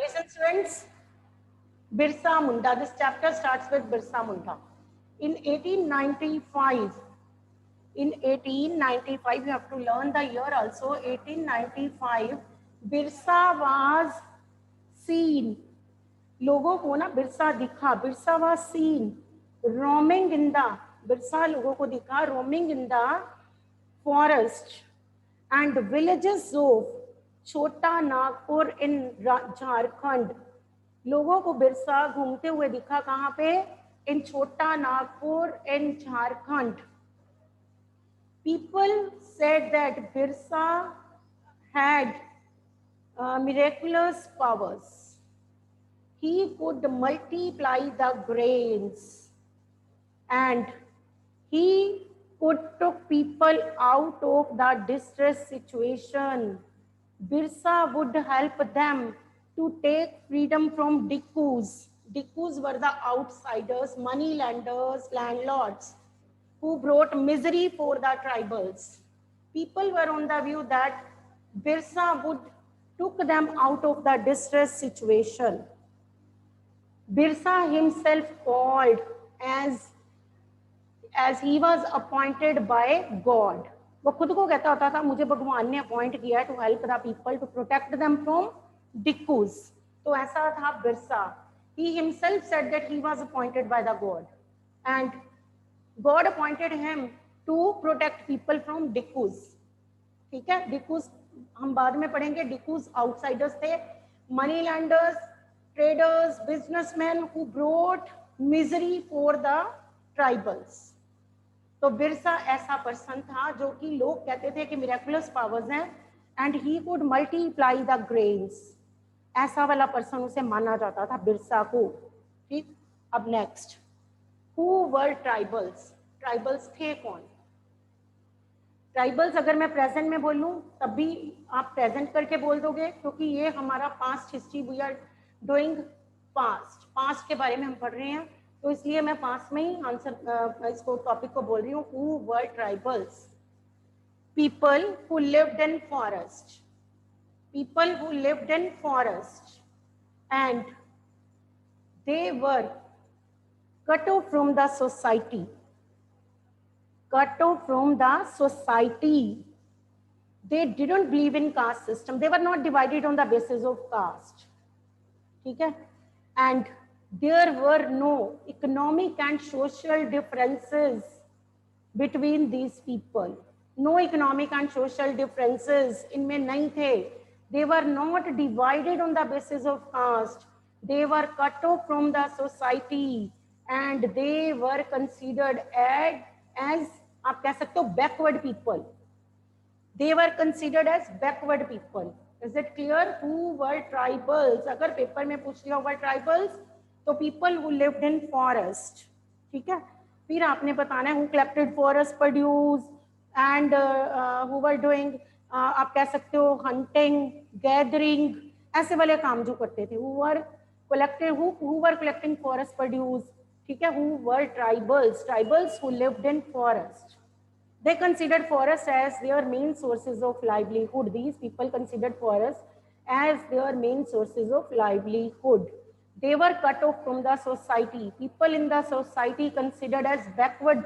Listen, students. Birsa Munda. This chapter starts with Birsa Munda. In 1895, you have to learn the year also. 1895, Birsa was seen. लोगों को ना बिरसा दिखा. Birsa was seen roaming in the. Birsa लोगों को दिखा roaming in the forest and villages of छोटा Nagpur in Jharkhand. लोगों को बिरसा घूमते हुए दिखा कहाँ पे? इन छोटा नागपुर इन Jharkhand. People said that Birsa had miraculous powers. He could multiply the grains and he could take people out of the distress situation. Birsa would help them to take freedom from Dikkus. Dikkus were the outsiders, money lenders, landlords, who brought misery for the tribals. People were on the view that Birsa would took them out of the distress situation. Birsa himself called as he was appointed by God. वो खुद को कहता होता था मुझे भगवान ने appoint किया है to help the people to protect them from Dikkus. तो ऐसा था Birsa. He himself said that he was appointed by the God and God appointed him to protect people from Dikkus. ठीक है, Dikkus हम बाद में पढ़ेंगे. Dikkus outsiders थे, money lenders, traders, businessmen who brought misery for the tribals. तो बिरसा ऐसा person था जो कि लोग कहते थे कि मिरेकुलस पावर्स हैं and he could multiply the grains. ऐसा वाला पर्सन उसे माना जाता था बिरसा को. ठीक, अब next, who were tribals. Tribals थे कौन? ट्राइबल्स अगर मैं प्रेजेंट में बोलूं तब भी आप प्रेजेंट करके बोल दोगे क्योंकि ये हमारा past history, we are doing past के बारे में हम पढ़ रहे हैं, तो इसलिए मैं पास्ट में ही आंसर इसको टॉपिक को बोल रही हूँ. Who were tribals? People who lived in forest. People who lived in forest and they were cut off from the society. Cut off from the society. They didn't believe in caste system. They were not divided on the basis of caste. ठीक है? And there were no economic and social differences between these people. No economic and social differences इनमें नहीं थे. They were not divided on the basis of caste. They were cut off from the society and they were considered as आप कह सकते हो backward people. They were considered as backward people. Is it clear? Who were tribals? अगर paper में पूछ लिया होगा tribals तो people who lived in forest. ठीक है, फिर आपने बताना है who collected forest produce and who were doing आप कह सकते हो hunting, gathering, ऐसे वाले काम जो करते थे. who were collecting forest produce. ठीक है, who were tribals who lived in forest. They considered forest as their main sources of livelihood. These people considered forest as their main sources of livelihood. They were cut off from the society. People in the society considered as backward.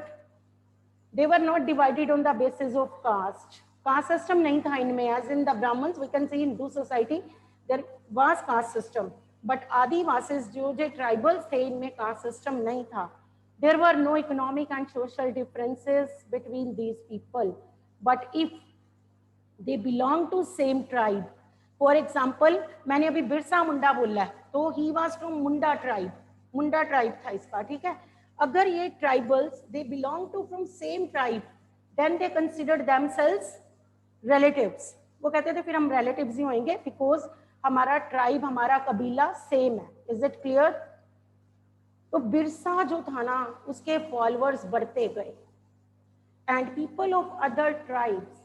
They were not divided on the basis of caste. Caste system नहीं था इनमें. As in the Brahmins, we can see in Hindu society there was caste system. But Adivasis जो tribals थे इनमें caste system नहीं था. There were no economic and social differences between these people. But if they belong to same tribe, for example, मैंने अभी बिरसा मुंडा बोला है तो he was from Munda tribe. Munda tribe था इसका. ठीक है, अगर ये tribals they belong to from same tribe, then they considered themselves relatives. वो कहते थे फिर हम relatives ही होंगे because हमारा ट्राइब, हमारा कबीला सेम है. Is it clear? तो बिरसा जो था ना उसके फॉलोअर्स बढ़ते गए and people of other tribes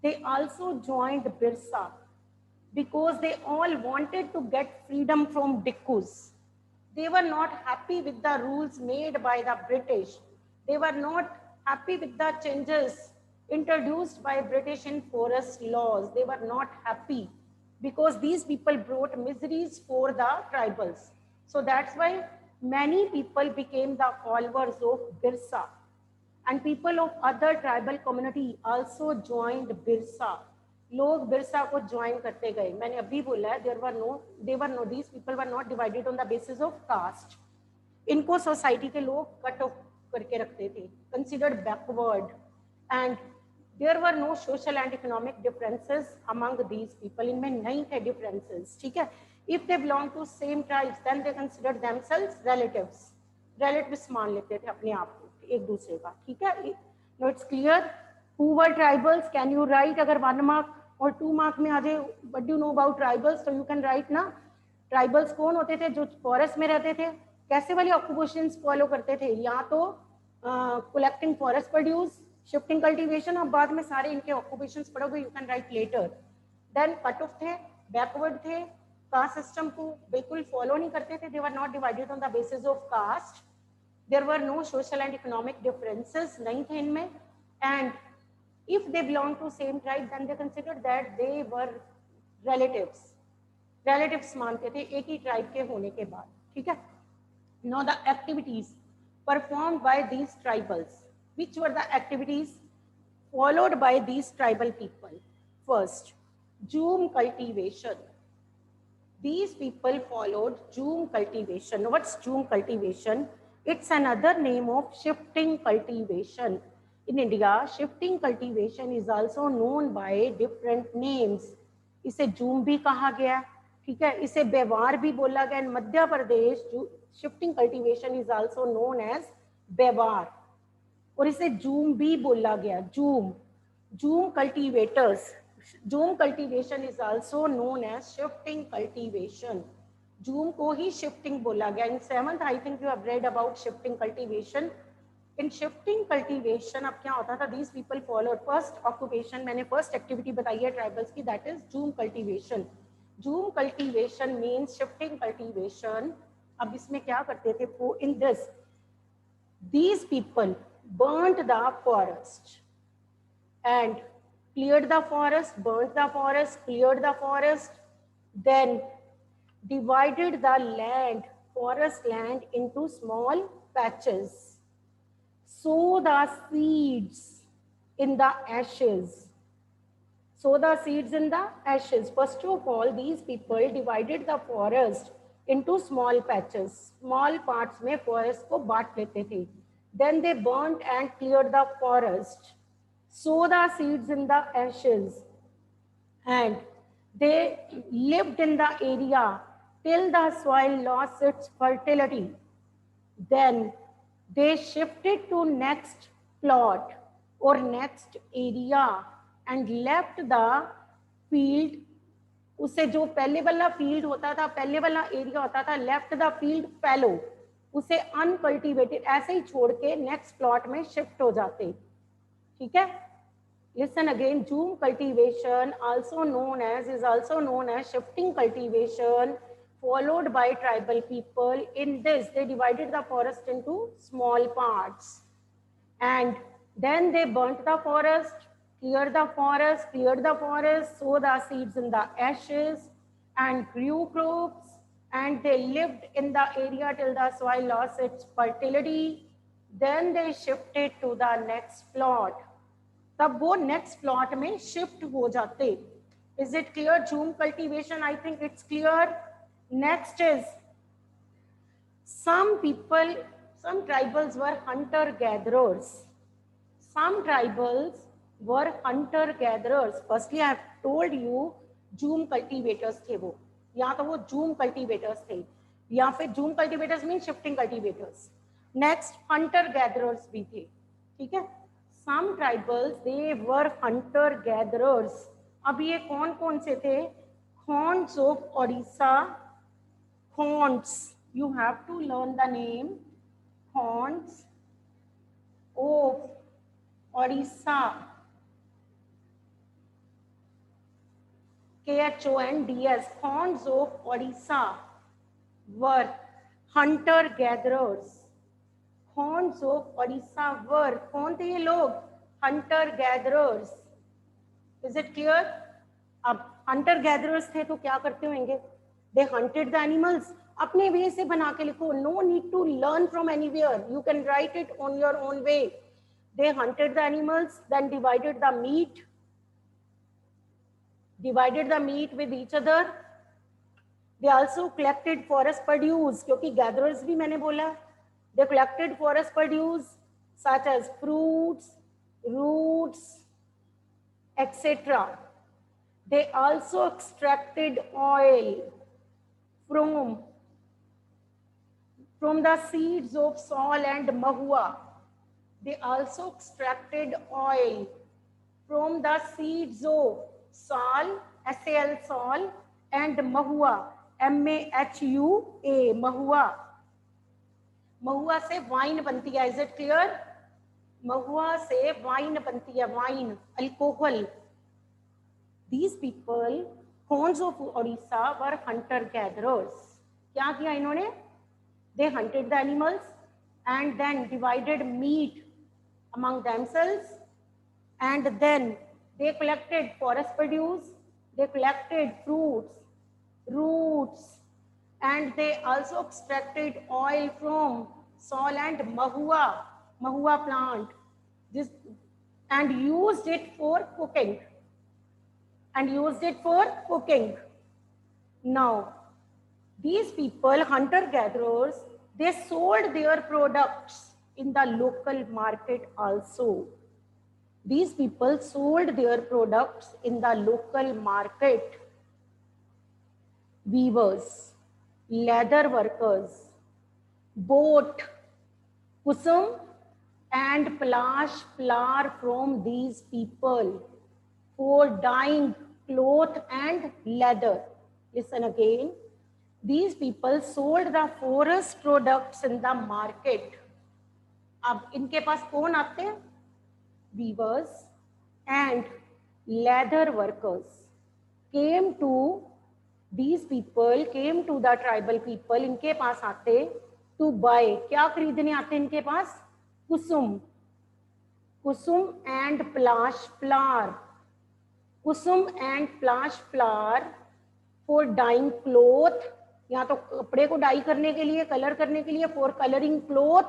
they also joined Birsa because they all wanted to get freedom from dikus. They were not happy with the rules made by the British. They were not happy with the changes introduced by British in forest laws. They were not happy. because these people brought miseries for the tribals. So that's why many people became the followers of Birsa, and people of other tribal community also joined Birsa. लोग बिरसा को join करते गए. मैंने अभी बोला है these people were not divided on the basis of caste. इनको society के लोग कट ऑफ करके रखते थे, considered backward, and there were no social and economic differences among these people. इनमें नहीं थे differences, ठीक है. If they belong to same tribes, then they considered themselves relatives. Relatives मान लेते थे अपने आप को एक दूसरे का, ठीक है. Now it's clear. Who were tribals? Can you write? अगर 1 mark और 2 mark में आ जाए, what do you know about tribals? So you can write ना. Tribals कौन होते थे? जो फॉरेस्ट में रहते थे. कैसे वाली ऑक्यूपेशंस फॉलो करते थे? या तो collecting forest produce, shifting cultivation. अब बाद में सारे इनके ऑक्यूपेशंस पढ़ोगे, you can write letter. Then cut off थे, बैकवर्ड थे, कास्ट सिस्टम को बिल्कुल फॉलो नहीं करते थे. They were not divided on the basis of caste. There were no social and economic differences, नहीं थे इनमें. And if they belong to same tribe, then they considered that they were relatives मानते थे एक ही tribe के होने के बाद, ठीक है. Now the activities performed by these tribals. Which were the activities followed by these tribal people? First, jhum cultivation. These people followed jhum cultivation. What's jhum cultivation? It's another name of shifting cultivation. In India, shifting cultivation is also known by different names. इसे zoom भी कहा गया, ठीक है. इसे बेवार भी बोला गया. In Madhya Pradesh, shifting cultivation is also known as बेवार, और इसे जूम भी बोला गया. Zoom cultivators. Jhum cultivation is also known as shifting cultivation. Zoom को ही shifting बोला गया. In 7th, I think you have read about shifting cultivation. In shifting cultivation अब क्या होता था? These people followed first occupation. मैंने first activity बताई है tribals की, that is jhum cultivation. Jhum cultivation means shifting cultivation. अब इसमें क्या करते थे? In this, these people burnt the forest and cleared the forest, burnt the forest, cleared the forest, then divided the land, forest land, into small patches. Sow the seeds in the ashes. Sow the seeds in the ashes. First of all, these people divided the forest into small patches. Small parts में forest को बांट लेते थे. Then they burnt and cleared the forest. Sow the seeds in the ashes. And they lived in the area till the soil lost its fertility. Then they shifted to next plot or next area and left the field. उसे जो पहले वाला field होता था, पहले वाला area होता था, लेफ्ट द फील्ड फैलो, उसे अनकल्टिवेटेड ऐसे ही छोड़ के नेक्स्ट प्लॉट में शिफ्ट हो जाते, ठीक है. Listen again. Jhum cultivation is also known as shifting cultivation, followed by tribal people. In this, they divided the forest into small parts, and then they burnt the forest, cleared the forest, sowed the seeds in the ashes, and grew crops, and they lived in the area till the soil lost its fertility. Then they shifted to the next plot. तब वो next plot में shift हो जाते. Is it clear? Zoom cultivation, I think it's clear. Next is some tribals were hunter gatherers. Firstly, I have told you zoom cultivators थे वो, या तो वो जूम कल्टीवेटर्स थे, या फिर zoom cultivators mean shifting cultivators. Next Hunter gatherers भी थे, ठीक है. Some tribals, they were hunter gatherers. अब ये कौन कौन से थे? Khonds of Odisha. Khonds, you have to learn the name. Khonds of Odisha. Khonds. Khonds of Odisha were hunter gatherers. Khonds of Odisha were, कौन थे ये लोग? Hunter gatherers. Is it clear? अब हंटर गैदरर्स थे तो क्या करते होंगे, दे हंटेड द एनिमल्स. अपने वे से बना के लिखो, no need to learn from anywhere, you can write it on your own way. They hunted the animals, then divided the meat, with each other. They also collected forest produce, क्योंकि gatherers भी मैंने बोला. They collected forest produce such as fruits, roots, etc. They also extracted oil from the seeds of sal and mahua. They also extracted oil from the seeds of sal, SAL, sal, and mahua, MAHUA, mahua. महुआ से wine बनती है. Is it clear? महुआ से wine बनती है, wine, alcohol. These people, Konds of Odisha, were hunter gatherers. क्या किया इन्होंने? They hunted the animals and then divided meat among themselves, and then they collected forest produce, they collected fruits, roots, and they also extracted oil from sal and mahua plant, this, and used it for cooking, Now these people, hunter gatherers, they sold their products in the local market also. These people sold their products in the local market. Weavers, leather workers bought kusum and plash flower from these people for dyeing cloth and leather. Listen again. These people sold the forest products in the market. अब इनके पास कौन आते हैं? Weavers and leather workers came to the tribal people. इनके पास आते to buy. क्या खरीदने आते इनके पास? कुसुम and plash flower. Kusum and plash flower for dyeing cloth. यहाँ तो कपड़े को डाई करने के लिए, कलर करने के लिए, for coloring cloth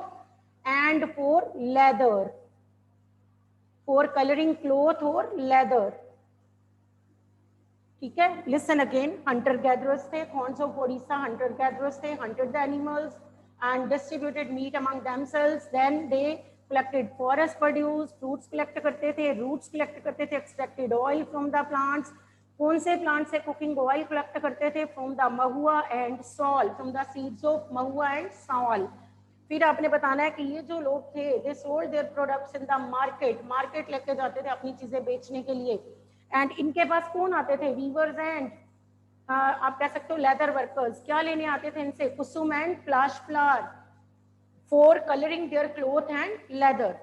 and for leather. For coloring cloth or leather. ठीक है? Listen again. Hunter gatherers थे, Khons of Odisha, hunter gatherers थे, hunted the animals and distributed meat among themselves. Then they collected forest produce, fruits collect करते थे, roots collect करते थे, extracted oil from the plants. कौन से plant से cooking oil collect करते थे? From the mahua and sal, from the seeds of mahua and sal. फिर आपने बताना है कि ये जो लोग थे, they sold their products in the market लेके जाते थे अपनी चीजें बेचने के लिए. एंड इनके पास कौन आते थे? वीवर्स एंड आप कह सकते हो लेदर वर्कर्स. क्या लेने आते थे इनसे? Kusum and palash flower for colouring their cloth and leather.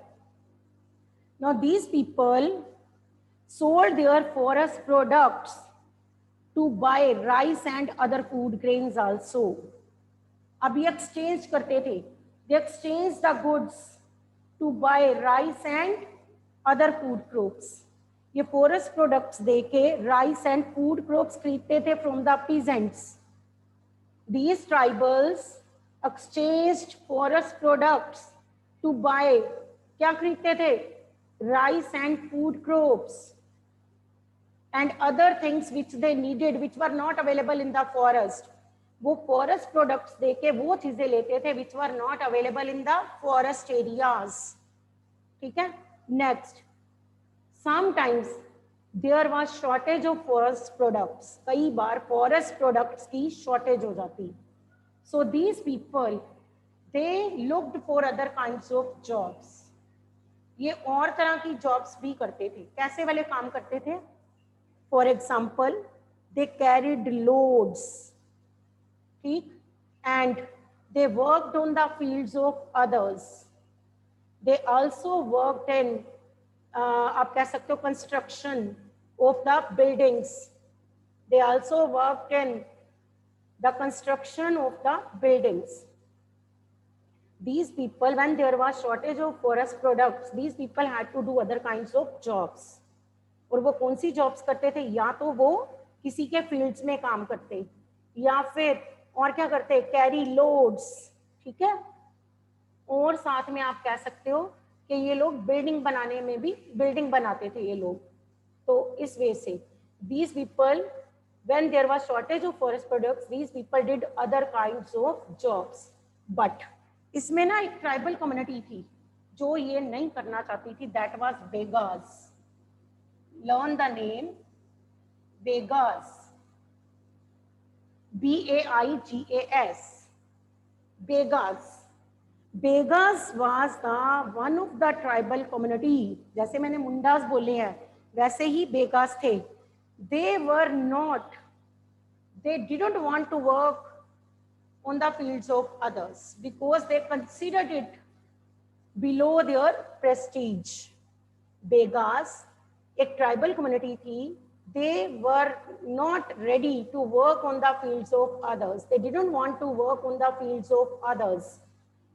Now these people sold their forest products to buy rice and other food grains also. अब ये एक्सचेंज करते थे. They exchanged the goods to buy rice and other food crops. ये forest products देके rice and food crops खरीदते थे from the peasants. These tribals exchanged forest products to buy, क्या खरीदते थे? Rice and food crops and other things which they needed, which were not available in the forest. वो forest products देके वो चीजें लेते थे which were not available in the forest areas. ठीक है? Next, sometimes there was shortage of forest products. कई बार फॉरेस्ट प्रोडक्ट्स की शॉर्टेज हो जाती. So these people they looked for other kinds of jobs. ये और तरह की जॉब्स भी करते थे. कैसे वाले काम करते थे? For example, they carried loads, and they worked on the fields of others. They also worked in आप कह सकते हो construction of the buildings. They also worked in the construction of the buildings. These people, when there was shortage of forest products, these people had to do other kinds of jobs. और वो कौन सी jobs करते थे? या तो वो किसी के फील्ड्स में काम करते, या फिर और क्या करते, कैरी लोड्स, ठीक है। और साथ में आप कह सकते हो कि ये लोग बिल्डिंग बनाने में भी बिल्डिंग बनाते थे ये लोग। तो इस वे से these people, when there was shortage of forest products, these people did other kinds of jobs. But इसमें ना एक ट्राइबल कम्युनिटी थी जो ये नहीं करना चाहती थी, that was Begas. Learn the name Begas, Beagas. Begas. Begas was the one of the tribal community. जैसे मैंने मुंडास बोले हैं वैसे ही बेगास थे। They were not, they didn't want to work on the fields of others because they considered it below their prestige. Begas एक tribal community थी, they were not ready to work on the fields of others. They didn't want to work on the fields of others.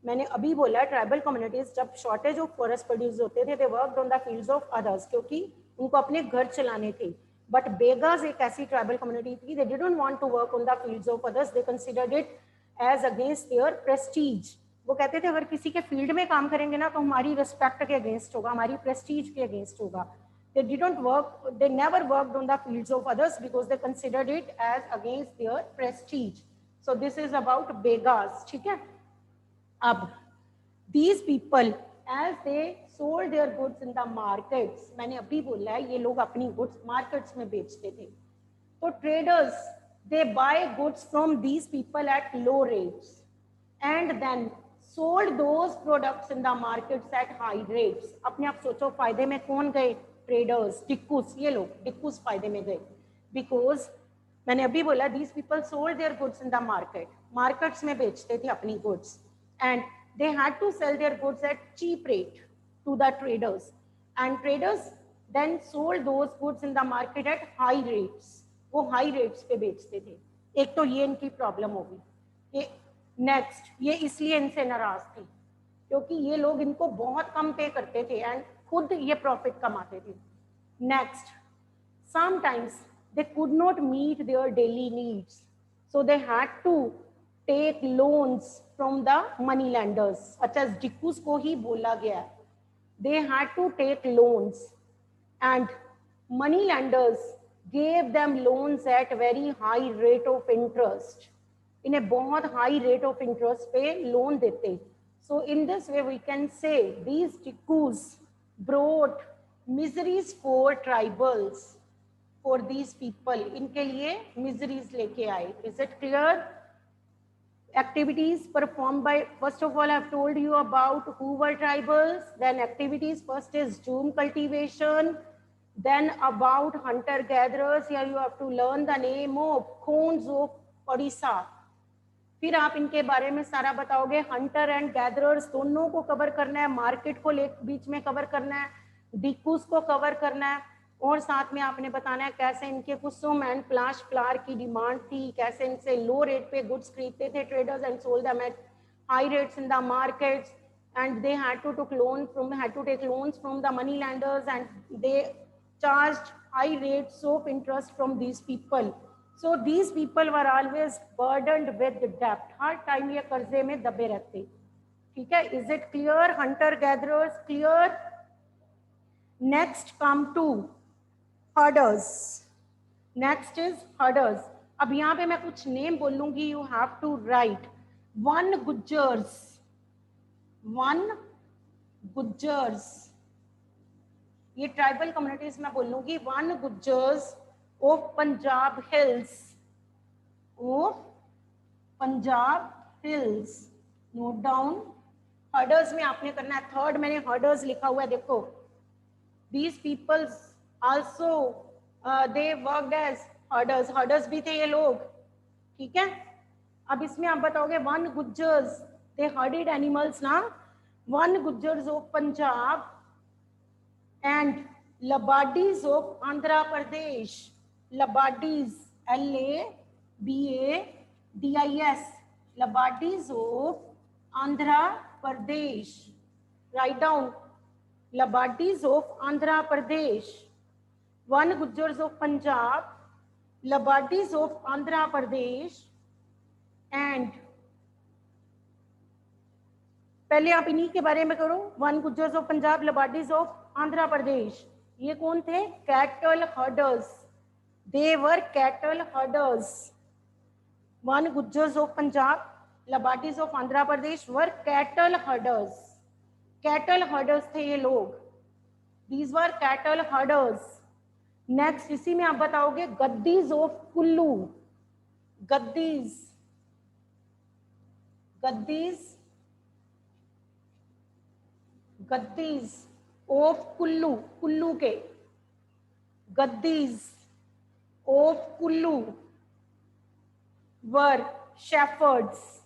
मैंने अभी बोला tribal communities जब shortage of forest produce होते थे, they worked on the fields of others क्योंकि उनको अपने घर चलाने थे। बट बेगास एक ऐसी ट्राइबल कम्युनिटी थी, they didn't want to work on the fields of others. They considered it as against their prestige. वो कहते थे अगर किसी के फील्ड में काम करेंगे ना तो हमारी रिस्पेक्ट के अगेंस्ट होगा, हमारी प्रेस्टीज के अगेंस्ट होगा। They didn't work, they never worked on the fields of others because they considered it as against their prestige. So this is about Begas, ठीक है। अब these people as they sold their goods in the markets, मैंने अभी बोला है ये लोग अपनी goods markets में बेचते थे, तो traders they buy goods from these people at low rates and then sold those products in the markets at high rates. अपने आप सोचो फायदे में कौन गए, ट्रेडर्स, डिक्कूस, ये लोग डिक्कूस फायदे में गए बिकॉज मैंने अभी बोला these people sold their goods in the market, markets में बेचते थे अपनी goods and they had to sell their goods at cheap rate to the traders and traders then sold those goods in the market at high rates. वो high rates पे बेचते थे। एक तो ये इनकी प्रॉब्लम होगी। ये नेक्स्ट, ये इसलिए इनसे नाराज थी क्योंकि ये लोग इनको बहुत कम पे करते थे एंड खुद ये प्रॉफिट कमाते थे। Next, sometimes they could not meet their daily needs so they had to take loans from the money lenders, such as dikus को ही बोला गया। They had to take loans and money lenders gave them loans at very high rate of interest. इन्हें बहुत high rate of interest पे loan देते। So in this way we can say these tickus brought miseries for tribals, for these people, इनके लिए miseries लेके आए। Is it clear? Activities performed by, first of all I have told you about who were tribals, then activities, first is doom cultivation, then about hunter gatherers, here you have to learn the name of Khons of Odisha, फिर आप इनके बारे में सारा बताओगे। Hunter and gatherers दोनों को cover करना है, मार्केट को बीच में कवर करना है, डिक्कूस को कवर करना है और साथ में आपने बताना है कैसे इनके कुसुम एंड प्लाश फ्लावर की डिमांड थी, कैसे इनसे लो रेट पे गुड्स खरीदते थे traders and sold them at high rates in the markets and they had to take loans from the money lenders and they charged high rates of interest from these people. So these people were always burdened with debt. हर time ये कर्जे में दबे रहते। ठीक है, is it clear? Hunter gatherers clear? Next come to herders. Next is herders. अब यहाँ पे मैं कुछ नेम बोलूंगी, you have to write. One Gujars. ये ट्राइबल कम्युनिटीज में बोलूंगी। One Gujars of Punjab Hills, note down। herders में आपने करना है, थर्ड मैंने herders लिखा हुआ है, देखो। these people also they worked as herders भी थे ये लोग, ठीक है। अब इसमें आप बताओगे one Gujars, they herded animals ना। one Gujars of Punjab and Labadis of Andhra Pradesh, Labadis, Labadis, Labadis of Andhra Pradesh, write down, Labadis of Andhra Pradesh। one Gujars of Punjab Labadis of Andhra Pradesh and पहले आप इन्हीं के बारे में करो। Van Gujjars of Punjab, Labadis of Andhra Pradesh, ये कौन थे? Cattle herders, they were cattle herders. Van Gujjars of Punjab, Labadis of Andhra Pradesh were cattle herders. Cattle herders थे ये लोग, these were cattle herders. Next इसी में आप बताओगे गद्दीज ऑफ कुल्लू, गद्दीज, गद्दीज, गद्दीज ऑफ कुल्लू, कुल्लू के, Gaddis of Kullu were shepherds,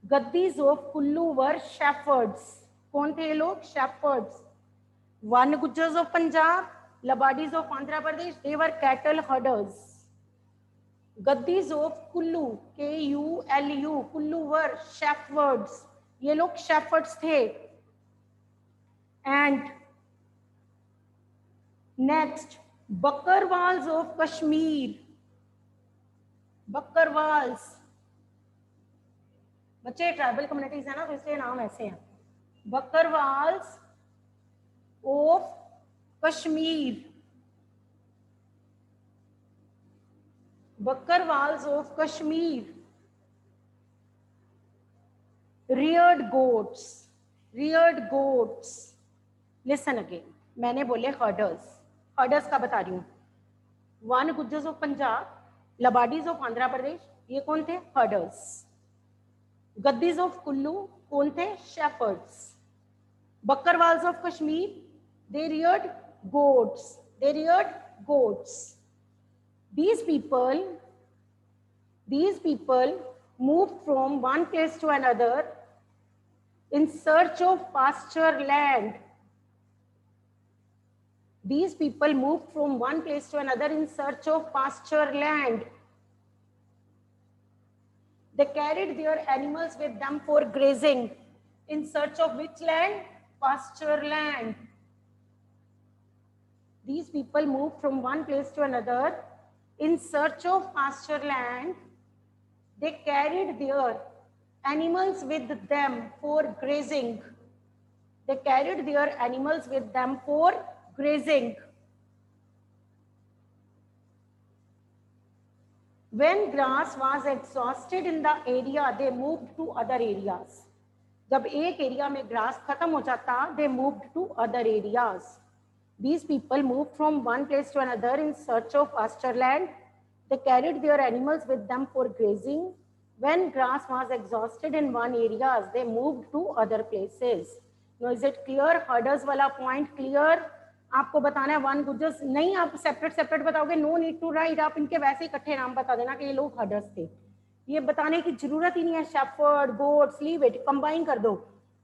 Gaddis of Kullu were shepherds. कौन थे ये लोग? Shepherd's. Van Gujjars of Punjab, Labadis of Andhra Pradesh, they were cattle herders. Gaddis of Kullu, KULU, Kullu were shepherds, ये लोग शेफर्ड्स थे। And next Bakarwals of Kashmir, Bakarwals, बच्चे ट्राइबल कम्युनिटीज है ना तो इसलिए नाम ऐसे हैं। Bakarwals of Kashmir, Bakarwals of Kashmir, reared goats, reared goats। Listen again, मैंने बोले हर्डर्स, हर्डर्स का बता रही हूँ। वन गुज्जर्स ऑफ पंजाब, लबाडीज ऑफ आंध्र प्रदेश, ये कौन थे? हर्डर्स। गद्दीज ऑफ कुल्लू कौन थे? Shepherds. Bakarwals of Kashmir, they reared goats, they reared goats. These people moved from one place to another in search of pasture land. These people moved from one place to another in search of pasture land. They carried their animals with them for grazing. In search of which land? Pasture land. These people moved from one place to another in search of pasture land. They carried their animals with them for grazing. They carried their animals with them for grazing. When grass was exhausted in the area, they moved to other areas. जब एक area में grass खत्म हो जाता, they moved to other areas. These people moved from one place to another in search of pasture land. They carried their animals with them for grazing. When grass was exhausted in one area, they moved to other places. Now, is it clear? Herders वाला point clear? आपको बताना है one Gujjars, नहीं आप separate separate बताओगे, no need to right, आप इनके वैसे इकट्ठे नाम बता देना कि ये लोग हर्डर्स थे। ये बताने की जरूरत ही नहीं है। Shepherd, goats, leave it, combine कर दो।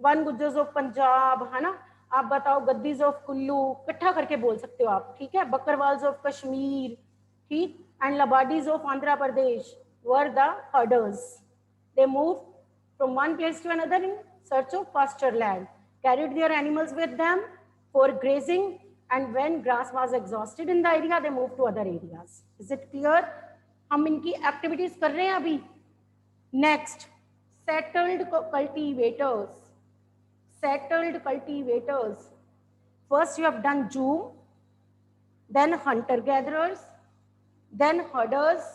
वन गुज्जर्स ऑफ पंजाब, है ना, आप बताओ गद्दीज ऑफ कुल्लू, इकट्ठा करके बोल सकते हो आप, ठीक है। बकरवाल्स ऑफ कश्मीर, ठीक, and Labadis of Andhra Pradesh were the herders. They move from one place to another in search of pasture land, carried their animals with them for grazing, and when grass was exhausted in the area they move to other areas. Is it clear? हम इनकी activities कर रहे हैं अभी। Next, settled cultivators, settled cultivators. First you have done Zoom, then hunter gatherers, then herders.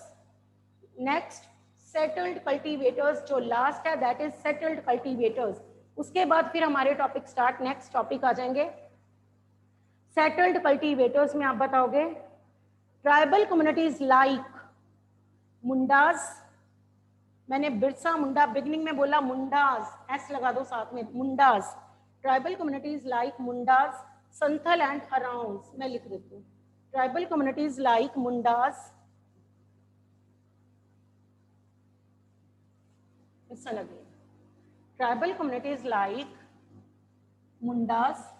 Next settled cultivators, जो last है that is settled cultivators. उसके बाद फिर हमारे टॉपिक स्टार्ट, नेक्स्ट टॉपिक आ जाएंगे। सेटल्ड कल्टीवेटर्स में आप बताओगे ट्राइबल कम्युनिटीज लाइक मुंडास, मैंने बिरसा मुंडा बिगिनिंग में बोला, मुंडास, एस लगा दो साथ में, Mundas. Tribal communities like Mundas, Santhal and Oraons, मैं लिख देती हूँ। Tribal communities like Mundas, listen again, tribal communities like Mundas,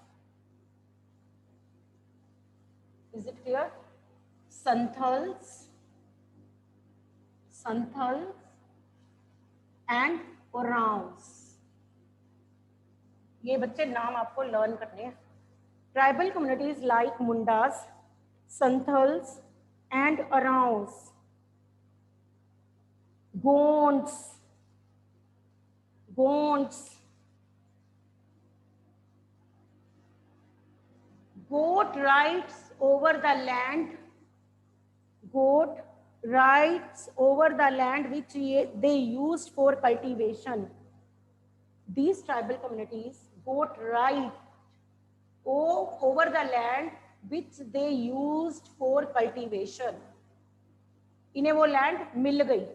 is it clear? Santhals, Santhals and Oraons, ये बच्चे नाम आपको लर्न करने हैं। Tribal communities like Mundas, Santhals and Oraons Gonds, Gonds, goat rights over the land, goat rights over the land which they used for cultivation. These tribal communities goat right over the land which they used for cultivation. इन्हें वो land मिल गई.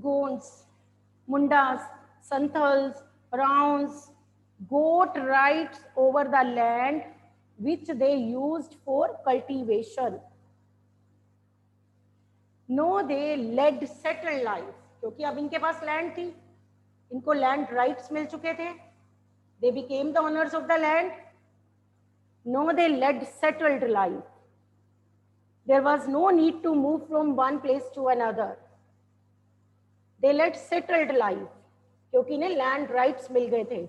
Gonds, Mundas, Santhals, Oraons, goat rights over the land which they used for cultivation. No, they led settled life. क्योंकि अब इनके पास land थी, इनको land rights मिल चुके थे. They became the owners of the land. No, they led settled life. There was no need to move from one place to another. They led settled life. क्योंकि इन्हें land rights मिल गए थे.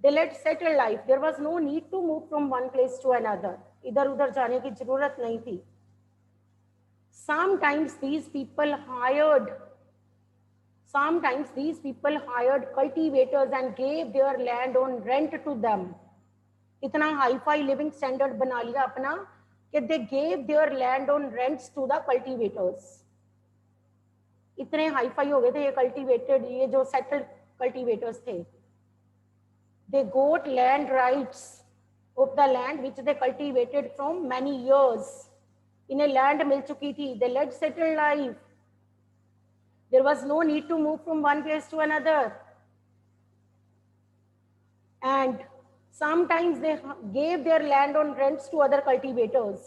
They led settled life. There was no need to move from one place to another. इधर उधर जाने की जरूरत नहीं थी. Sometimes these people hired cultivators and gave their land on rent to them. इतना हाई-फाई लिविंग स्टैंडर्ड बना लिया अपना कि they gave their land on rents to the cultivators. इतने हाई-फाई हो गए थे ये कल्टीवेटेड, ये जो सेटल्ड कल्टीवेटर्स थे. They got land rights of the land which they cultivated from many years. इन्हें लैंड मिल चुकी थी. They led settled life. There was no need to move from one place to another. And sometimes they gave their land on rents to other cultivators.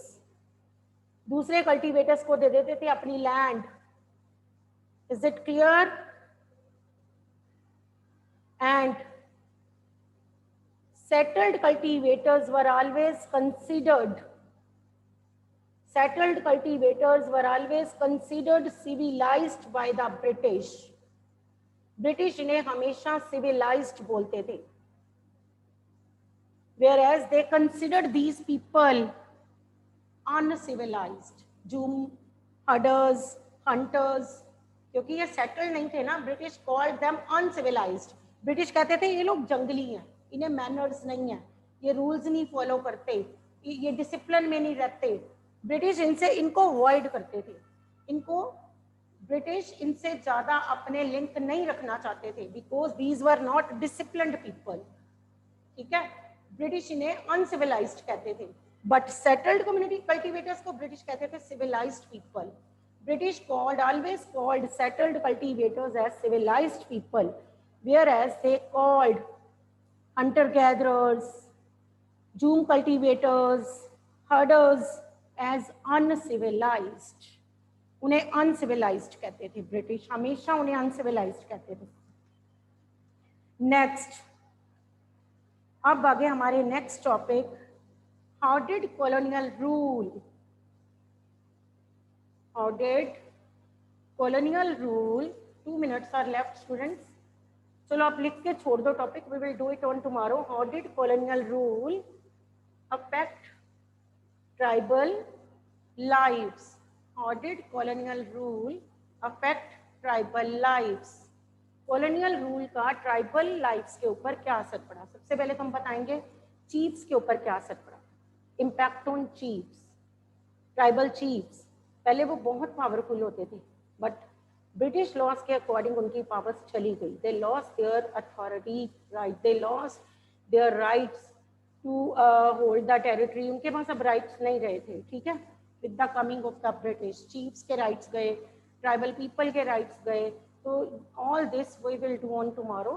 दूसरे cultivators को दे देते थे अपनी land. Is it clear? And settled cultivators were always considered civilized by the British. British इन्हें हमेशा civilized बोलते थे. Whereas they considered these people uncivilized. Jum, herders, hunters, क्योंकि ये settled नहीं थे ना, British called them uncivilized. British कहते थे ये लोग जंगली हैं, इन्हें मैनर्स नहीं है, ये रूल्स नहीं फॉलो करते, ये डिसिप्लिन में नहीं रहते. ब्रिटिश इनको अवॉइड करते थे. ब्रिटिश इनसे ज्यादा अपने लिंक नहीं रखना चाहते थे because these were not disciplined people. ठीक है, ब्रिटिश इन्हें अनसिविलाइज्ड कहते थे. बट सेटल्ड कम्युनिटी कल्टीवेटर्स को ब्रिटिश कहते थे civilised people. British always called settled cultivators as civilized people, whereas they called hunter-gatherers, Jum cultivators, herders as uncivilized. उन्हें uncivilized कहते थे. ब्रिटिश हमेशा उन्हें uncivilized कहते थे. नेक्स्ट, अब आगे हमारे next topic, how did colonial rule 2 minutes are left students. चलो आप लिख के छोड़ दो topic, we will do it on tomorrow. How did colonial rule affect tribal lives? How did colonial rule affect tribal lives? Colonial rule का tribal lives के ऊपर क्या असर पड़ा? सबसे पहले तो हम बताएंगे चीफ्स के ऊपर क्या असर पड़ा. Impact on chiefs. Tribal chiefs पहले वो बहुत पावरफुल होते थे, बट ब्रिटिश लॉज के अकॉर्डिंग उनकी पावर्स चली गई. They lost their authority right, they lost their rights to hold the territory. उनके पास अब राइट्स नहीं रहे थे. ठीक है, with the coming of the British chiefs के राइट्स गए, ट्राइबल पीपल के राइट्स गए. तो all this we will do on tomorrow.